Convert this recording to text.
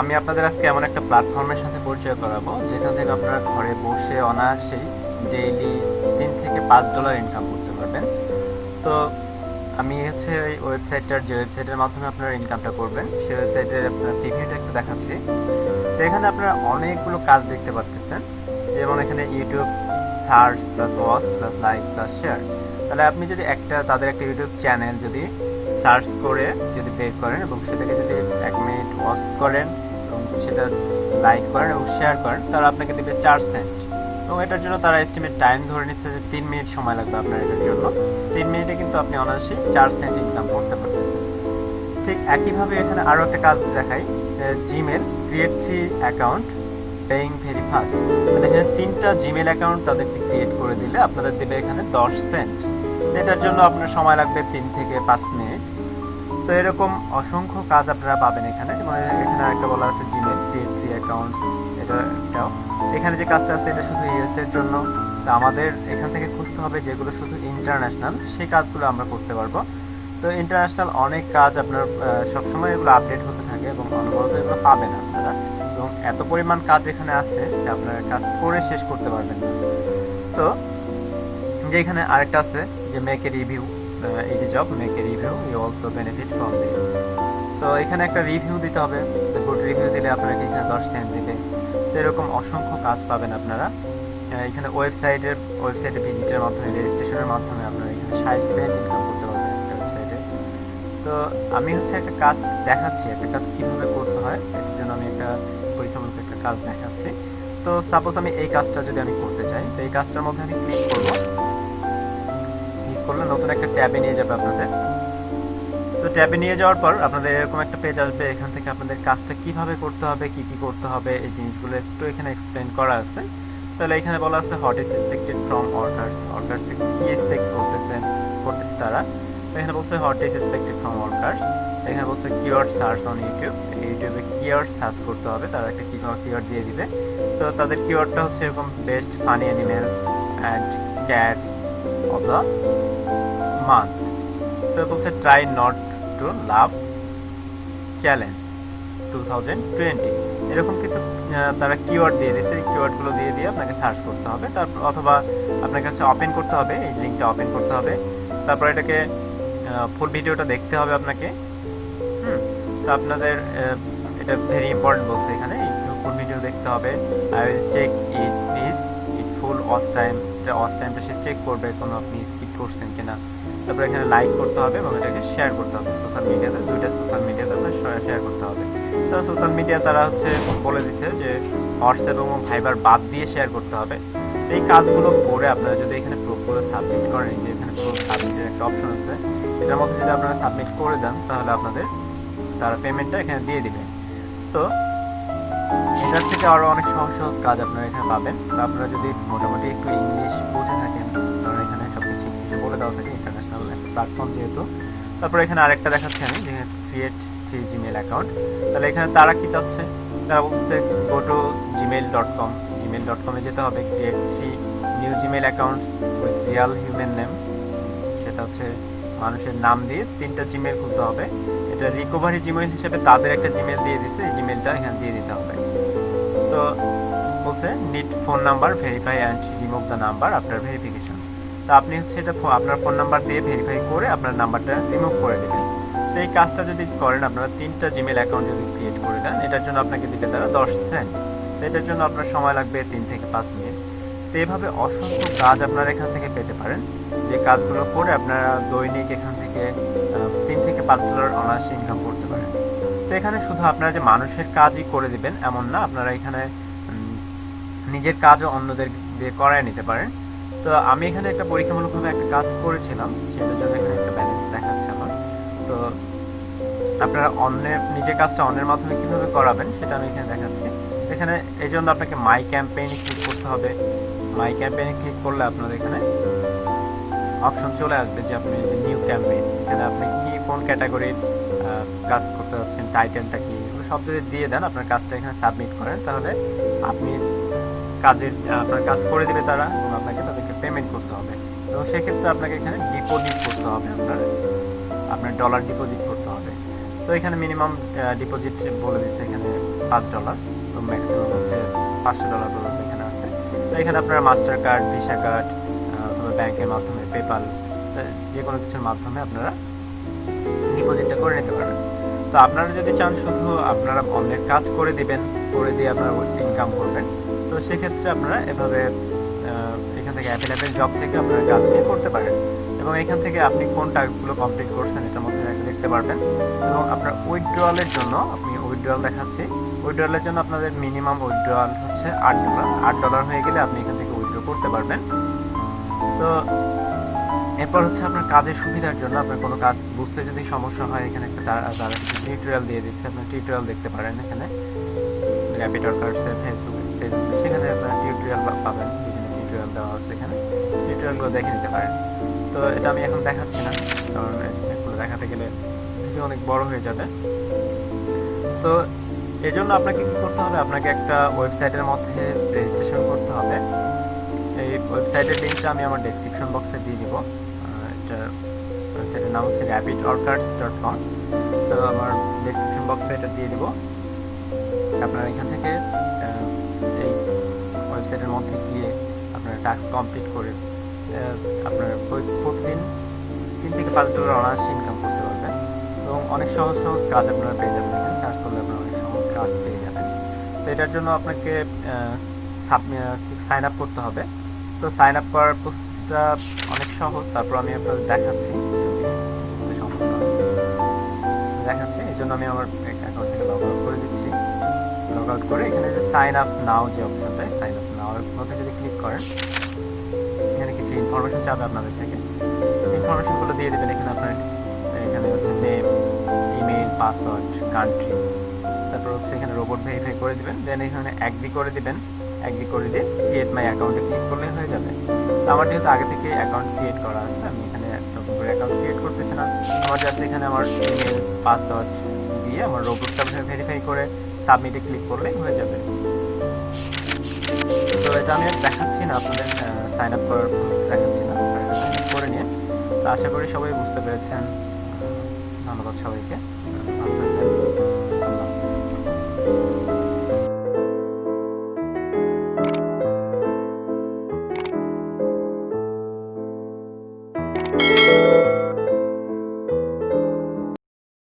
আমি আপনাদের আজকে এমন একটা প্ল্যাটফর্মের সাথে পরিচয় করাবো যেখান থেকে আপনারা ঘরে বসে অনায়াসেই ডেইলি $3 থেকে $5 ইনকাম করতে পারবেন। তো আমি হচ্ছে ওই যে ওয়েবসাইটের মাধ্যমে আপনারা ইনকামটা করবেন সেই ওয়েবসাইটের আপনার প্রিভিউটা একটু দেখাচ্ছি। তো এখানে আপনারা অনেকগুলো কাজ দেখতে পাচ্ছেন, যেমন এখানে YouTube search plus watch plus like plus share. তাহলে আপনি যদি তাদের একটা ইউটিউব চ্যানেল যদি সার্চ করে যদি বের করেন এবং সেটাকে যদি 1 মিনিট ওয়াচ করেন এবং সেটা লাইক করেন এবং শেয়ার করেন, তাহলে আপনাকে দেবে 4 সেন্ট। এবং এটার জন্য তারা এস্টিমেট টাইম ধরে নিচ্ছে যে 3 মিনিট সময় লাগবে আপনার এটার জন্য। 3 মিনিটে কিন্তু আপনি অনায়াসে 4 সেন্ট ইনকাম করতে পারতেছেন। ঠিক একইভাবে এখানে আরও একটা কাজ দেখাই, Gmail create 3 account paying very fast. মানে এখানে 3টা জিমেল অ্যাকাউন্ট তাদেরকে ক্রিয়েট করে দিলে আপনাদের দেবে এখানে 10 সেন্ট। এটার জন্য আপনার সময় লাগবে 3 থেকে 5 মিনিট। তো এরকম অসংখ্য কাজ আপনারা পাবেন এখানে। মানে এখানে একটা বলা আছে জিমেল ক্রিয়েট 3 অ্যাকাউন্টস, এটাও এখানে যে কাজটা আছে এটা শুধু ইউএস এর জন্য। তো আমাদের এখান থেকে খুঁজতে হবে যেগুলো শুধু ইন্টারন্যাশনাল, সেই কাজগুলো আমরা করতে পারবো। তো ইন্টারন্যাশনাল অনেক কাজ আপনার সবসময় এগুলো আপডেট হতে থাকে এবং অনবরত এগুলো পাবেন আপনারা। এবং এত পরিমাণ কাজ এখানে আছে যে আপনারা কাজ করে শেষ করতে পারবেন না। তো যে এখানে আরেকটা আছে যে মেক এ রিভিউ, এই যে job make a review, you also benefit from this. তো এখানে একটা রিভিউ দিতে হবে, গুড রিভিউ দিলে আপনাকে এখানে 10 সেন্ট দিবে। তো এরকম অসংখ্য কাজ পাবেন আপনারা এখানে। ওয়েবসাইটে ভিজিটের মাধ্যমে, রেজিস্ট্রেশনের মাধ্যমে আপনারা এখানে 60 সেন্ট ইনকাম করতে পারবেন একটা ওয়েবসাইটে। তো আমি হচ্ছে একটা কাজ দেখাচ্ছি, একটা কাজ কীভাবে করতে হয় এর জন্য আমি একটা পরীক্ষামূলক একটা কাজ দেখাচ্ছি। তো সাপোজ আমি এই কাজটা যদি আমি করতে চাই, তো এই কাজটার মধ্যে আমি ক্লিক করলে নতুন একটা ট্যাবে নিয়ে যাবে আপনাদের। তো ট্যাবে নিয়ে যাওয়ার পর আপনাদের এরকম একটা পেজ আসবে, এখান থেকে আপনাদের কাজটা কিভাবে করতে হবে, কি কি করতে হবে, এই জিনিসগুলো একটু এখানে এক্সপ্লেন করা আছে। তাহলে এখানে বলা আছে what is expected from workers থেকে কি এক্সপেক্ট করতেছে তারা। তো এখানে বলছে what is expected from workers. এখানে বলছে কিওয়ার্ড সার্চ অন ইউটিউবে কিওয়ার্ড সার্চ করতে হবে, তারা একটা কিওয়ার্ড দিয়ে দিবে। তো তাদের কিওয়ার্ডটা হচ্ছে এরকম best funny animal and cats of the month. তো বলছে try not to love challenge 2020, এরকম কিছু তারা কিওয়ার্ড দিয়ে দিচ্ছে। এই কিওয়ার্ডগুলো দিয়ে আপনাকে সার্চ করতে হবে, তারপর অথবা আপনাকে হচ্ছে ওপেন করতে হবে, এই লিঙ্কটা ওপেন করতে হবে। তারপর এটাকে ফুল ভিডিওটা দেখতে হবে আপনাকে। তো আপনাদের এটা ভেরি ইম্পর্টেন্ট বলছে এখানে, ফুল ভিডিও দেখতে হবে। I will check it full watch টাইমটা সে চেক করবে কোনো আপনি স্কিপ করছেন কিনা। তারপর এখানে লাইক করতে হবে এবং এটাকে শেয়ার করতে হবে সোশ্যাল মিডিয়াতে, দুইটা সোশ্যাল মিডিয়াতে আপনার শেয়ার করতে হবে। তো সোশ্যাল মিডিয়া তারা হচ্ছে বলে দিচ্ছে যে হোয়াটসঅ্যাপ এবং ভাইবার বাদ দিয়ে শেয়ার করতে হবে। এই কাজগুলো করে আপনারা যদি এখানে প্রুফগুলো সাবমিট করেন, যে এখানে প্রুফ সাবমিটের একটা অপশন আছে, এটার মধ্যে যদি আপনারা সাবমিট করে দেন তাহলে আপনাদের তারা পেমেন্টটা এখানে দিয়ে দিবে। তো এটার থেকে আরও অনেক সহজ সহজ কাজ আপনারা এখানে পাবেন। তো আপনারা যদি মোটামুটি একটু ইংলিশ বুঝে থাকেন, কারণ এখানে সব কিছু ইংলিশে বলে দেওয়া থাকে, ইন্টারন্যাশনাল একটা প্ল্যাটফর্ম যেহেতু। তারপরে এখানে আরেকটা দেখাচ্ছি আমি, যে ক্রিয়েট 3 জিমেল অ্যাকাউন্ট। তাহলে এখানে তারা কি চাচ্ছে, তারা বলছে গো টু gmail.com যেতে হবে, create 3 new Gmail account with Real human name. সেটা হচ্ছে মানুষের নাম দিয়ে 3টা জিমেল খুলতে হবে। এটা রিকভারি জিমেল হিসেবে তাদের একটা জিমেল দিয়ে দিচ্ছে, এই জিমেলটা এখানে দিয়ে দিতে হবে। তো বলছে need phone number verify and remove the number after verification. তো আপনি হচ্ছে এটা আপনার ফোন নাম্বার দিয়ে ভেরিফাই করে আপনার নাম্বারটা রিমুভ করে দেবেন। তো এই কাজটা যদি করেন, আপনারা 3টা জিমেল অ্যাকাউন্ট যদি ক্রিয়েট করে দেন, এটার জন্য আপনাকে দিতে তারা 10 সেন্ট। তো এটার জন্য আপনার সময় লাগবে 3 থেকে 5 মিনিট। তো এইভাবে অসংখ্য কাজ আপনারা এখান থেকে পেতে পারেন, যে কাজগুলো করে আপনারা দৈনিক এখান থেকে $3 থেকে $5 অনায়াসে ইনকাম করতে পারেন। তো এখানে শুধু আপনারা যে মানুষের কাজই করে দিবেন এমন না, আপনারা এখানে নিজের কাজও অন্যদের দিয়ে করায় নিতে পারেন। তো আমি এখানে একটা পরীক্ষামূলকভাবে একটা কাজ করেছিলাম, সেটার জন্য এখানে একটা ব্যালেন্স দেখাচ্ছে আমার। তো আপনারা নিজের কাজটা অন্যের মাধ্যমে কীভাবে করাবেন সেটা আমি এখানে দেখাচ্ছি। এখানে এই জন্য আপনাকে মাই ক্যাম্পেইনে ক্লিক করতে হবে। মাই ক্যাম্পেইনে ক্লিক করলে আপনাদের এখানে অপশন চলে আসবে যে আপনি যে নিউ ক্যাম্পেইন, এখানে আপনি কোন ক্যাটাগরির কাজ করতে যাচ্ছেন, টাইটেলটা কি, এগুলো সব যদি দিয়ে দেন, আপনার কাজটা এখানে সাবমিট করেন, তাহলে আপনি আপনার কাজ করে দিবে তারা এবং আপনাকে তাদেরকে পেমেন্ট করতে হবে। এবং সেক্ষেত্রে আপনাকে এখানে ডিপোজিট করতে হবে, আপনার ডলার ডিপোজিট করতে হবে। তো তো এখানে মিনিমাম ডিপোজিট বলে দিচ্ছে এখানে $5, তো ম্যাক্সিমাম হচ্ছে $500 পর্যন্ত এখানে আছে। তো এখানে আপনারা মাস্টার কার্ড, ভিসা কার্ড অথবা ব্যাংকের মাধ্যমে, পেপাল, যে কোনো কিছুর মাধ্যমে আপনারা ডিপোজিটটা করে নিতে পারবেন। তো আপনারা যদি চান শুধু আপনারা অন্যের কাজ করে দিবেন, করে দিয়ে আপনারা ইনকাম করবেন, তো সেক্ষেত্রে আপনারা এভাবে এখান থেকে অ্যাভেলেবেল জব থেকে আপনারা কাজ নিয়ে করতে পারেন এবং এখান থেকে আপনি কোন টাস্কগুলো কমপ্লিট করছেন এটার মধ্যে দেখতে পারবেন। এবং আপনার উইথড্রয়ালের জন্য আমি উইথড্রয়াল দেখাচ্ছি। উইথড্রয়ালের জন্য আপনাদের মিনিমাম উইথড্রয়াল হচ্ছে $8 হয়ে গেলে আপনি এখান থেকে উইথড্র করতে পারবেন। তো এরপর হচ্ছে আপনার কাজের সুবিধার জন্য আপনার কোনো কাজ বুঝতে যদি সমস্যা হয়, এখানে একটা তারা কিছু টিউটোরিয়াল দিয়ে দিচ্ছে, আপনার টিউটোরিয়াল দেখতে পারেন এখানে র্যাপিড ওয়ার্কার্সের ফেসবুক পেজ, সেখানে আপনারা টিউটোরিয়াল পাবেন, বিভিন্ন টিউটোরিয়াল দেওয়া হচ্ছে, এখানে টিউটোরিয়ালগুলো দেখে নিতে পারেন। তো এটা আমি এখন দেখাচ্ছি না, কারণ এগুলো দেখাতে গেলে ভিডিও অনেক বড় হয়ে যাবে। তো এই জন্য আপনাকে কী করতে হবে, আপনাকে একটা ওয়েবসাইটের মধ্যে রেজিস্ট্রেশন করতে হবে। এই ওয়েবসাইটের লিঙ্কটা আমি আমার ডেসক্রিপশন বক্সে দিয়ে দিব। এটা ওয়েবসাইটের নাম হচ্ছে rapidworkers.com। তো আমার ডেসক্রিপশন বক্সে এটা দিয়ে দিব। আপনারা এখান থেকে এই ওয়েবসাইটের মধ্যে গিয়ে আপনারা টাস্ক কমপ্লিট করে আপনারা প্রতিদিন $3 থেকে $5 অনায়াসে ইনকাম করতে পারবেন এবং অনেক সহজ সহজ কাজ আপনারা পেয়ে যাবেন। এখানে সার্চ করলে আপনারা অনেক সহজ কাজ পেয়ে যাবেন। তো এটার জন্য আপনাকে সাইন আপ করতে হবে। তো সাইন আপ করার প্রসেসটা অনেক সহজ, তারপর আমি আপনাদের দেখাচ্ছি, এই জন্য আমি আমার অ্যাকাউন্ট থেকে লগ আউট করে দিচ্ছি। লগ আউট করে এখানে যে সাইন আপ নাও যে অপশনটা, সাইন আপ নাও এর মধ্যে যদি ক্লিক করেন, এখানে কিছু ইনফরমেশন চাবে আপনাদের থেকে। ইনফরমেশনগুলো দিয়ে দেবেন। এখানে আপনার এখানে হচ্ছে নেম, ইমেল, পাসওয়ার্ড, কান্ট্রি, তারপর হচ্ছে এখানে রোবট ভেরিফাই করে দিবেন। দেন এখানে অ্যাগ্রি করে দিবেন। অ্যাগ্রি করে দিয়ে ক্রিয়েট মাই অ্যাকাউন্টে ক্লিক করলে হয়ে যাবে। তো আমার যেহেতু আগে থেকে অ্যাকাউন্ট ক্রিয়েট করা আছে, আমি এখানে নতুন করে অ্যাকাউন্ট ক্রিয়েট করতেছি না। আমার জাস্ট এখানে আমার ইমেল, পাসওয়ার্ড দিয়ে আমার রোবটটা ভেরিফাই করে সাবমিটে ক্লিক করলেই হয়ে যাবে। তো এটা আমি আর দেখাচ্ছি না, আপনাদের সাইন আপ করার দেখাচ্ছি না, আপনারা সাইন আপ করে নিয়ে। তো আশা করি সবাই বুঝতে পেরেছেন। ধন্যবাদ সবাইকে।